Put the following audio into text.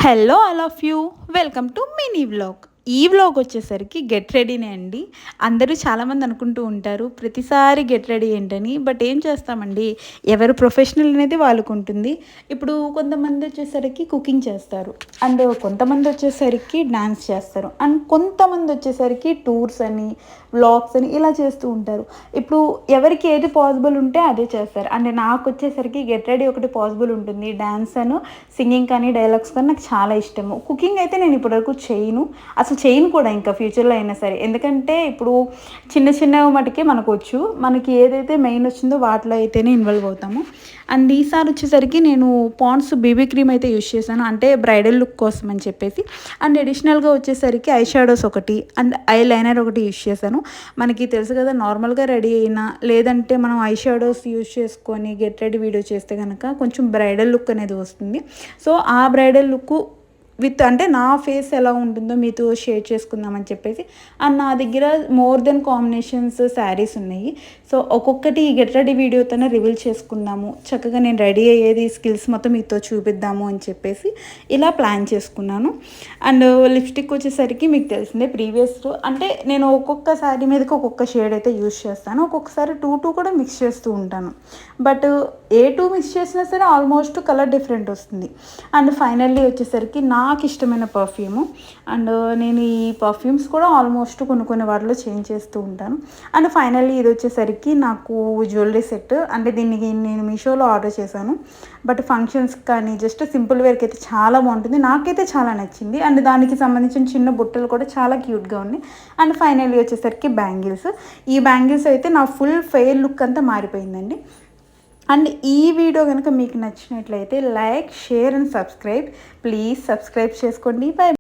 Hello all of you, welcome to mini vlog. ఈ vlog వచ్చేసరికి get రెడీనే అండి. అందరూ చాలామంది అనుకుంటూ ఉంటారు ప్రతిసారి గెట్ రెడీ ఏంటని. బట్ ఏం చేస్తామండి, ఎవరు ప్రొఫెషనల్ అనేది వాళ్ళకు ఉంటుంది. ఇప్పుడు కొంతమంది వచ్చేసరికి కుకింగ్ చేస్తారు, అండ్ కొంతమంది వచ్చేసరికి డాన్స్ చేస్తారు, అండ్ కొంతమంది వచ్చేసరికి టూర్స్ అని వ్లాగ్స్ అని ఇలా చేస్తూ ఉంటారు. ఇప్పుడు ఎవరికి ఏది పాసిబుల్ ఉంటే అదే చేస్తారు. అండ్ నాకు వచ్చేసరికి గెట్ రెడీ ఒకటి పాసిబుల్ ఉంటుంది. డాన్స్ అను సింగింగ్ కానీ డైలాగ్స్ కానీ నాకు చాలా ఇష్టము. కుకింగ్ అయితే నేను ఇప్పటివరకు చేయను, అసలు చేయను కూడా ఇంకా ఫ్యూచర్లో అయినా సరే. ఎందుకంటే ఇప్పుడు చిన్న చిన్న మటుకే మనకు వచ్చు, మనకి ఏదైతే మెయిన్ వచ్చిందో వాటిలో అయితేనే ఇన్వాల్వ్ అవుతాము. అండ్ ఈసారి వచ్చేసరికి నేను పాండ్స్ బేబీ క్రీమ్ అయితే యూస్ చేశాను, అంటే బ్రైడల్ లుక్ కోసం అని చెప్పేసి. అండ్ అడిషనల్గా వచ్చేసరికి ఐ షాడోస్ ఒకటి అండ్ ఐ లైనర్ ఒకటి యూస్ చేశాను. మనకి తెలుసు కదా, నార్మల్గా రెడీ అయినా లేదంటే మనం ఐ షాడోస్ యూస్ చేసుకొని గెట్ రెడీ వీడియో చేస్తే కనుక కొంచెం బ్రైడల్ లుక్ అనేది వస్తుంది. సో ఆ బ్రైడల్ లుక్ విత్ అంటే నా ఫేస్ ఎలా ఉంటుందో మీతో షేర్ చేసుకుందామని చెప్పేసి. అండ్ నా దగ్గర మోర్ దెన్ కాంబినేషన్స్ శారీస్ ఉన్నాయి. సో ఒక్కొక్కటి ఈ గెట్ రెడీ వీడియోతోనే రివీల్ చేసుకుందాము, చక్కగా నేను రెడీ అయ్యేది స్కిల్స్ మొత్తం మీతో చూపిద్దాము అని చెప్పేసి ఇలా ప్లాన్ చేసుకున్నాను. అండ్ లిప్స్టిక్ వచ్చేసరికి మీకు తెలిసిందే, ప్రీవియస్ అంటే నేను ఒక్కొక్క శారీ మీదకి ఒక్కొక్క షేడ్ అయితే యూస్ చేస్తాను. ఒక్కొక్కసారి టూ కూడా మిక్స్ చేస్తూ ఉంటాను. బట్ ఏ టూ మిక్స్ చేసినా సరే ఆల్మోస్ట్ కలర్ డిఫరెంట్ వస్తుంది. అండ్ ఫైనల్లీ వచ్చేసరికి నాకు ఇష్టమైన పర్ఫ్యూము. అండ్ నేను ఈ పర్ఫ్యూమ్స్ కూడా ఆల్మోస్ట్ కొన్ని వాటిలో చేంజ్ చేస్తూ ఉంటాను. అండ్ ఫైనల్లీ ఇది వచ్చేసరికి నాకు జ్యువెలరీ సెట్, అంటే దీనికి నేను మీషోలో ఆర్డర్ చేశాను. బట్ ఫంక్షన్స్ కానీ జస్ట్ సింపుల్ వేర్కి అయితే చాలా బాగుంటుంది, నాకైతే చాలా నచ్చింది. అండ్ దానికి సంబంధించిన చిన్న బుట్టలు కూడా చాలా క్యూట్గా ఉన్నాయి. అండ్ ఫైనల్లీ వచ్చేసరికి బ్యాంగిల్స్. ఈ బ్యాంగిల్స్ అయితే నా ఫుల్ ఫెయిర్ లుక్ అంతా మారిపోయిందండి. అండ్ ఈ వీడియో కనుక మీకు నచ్చినట్లయితే like, share and subscribe. Please subscribe చేసుకోండి. బై.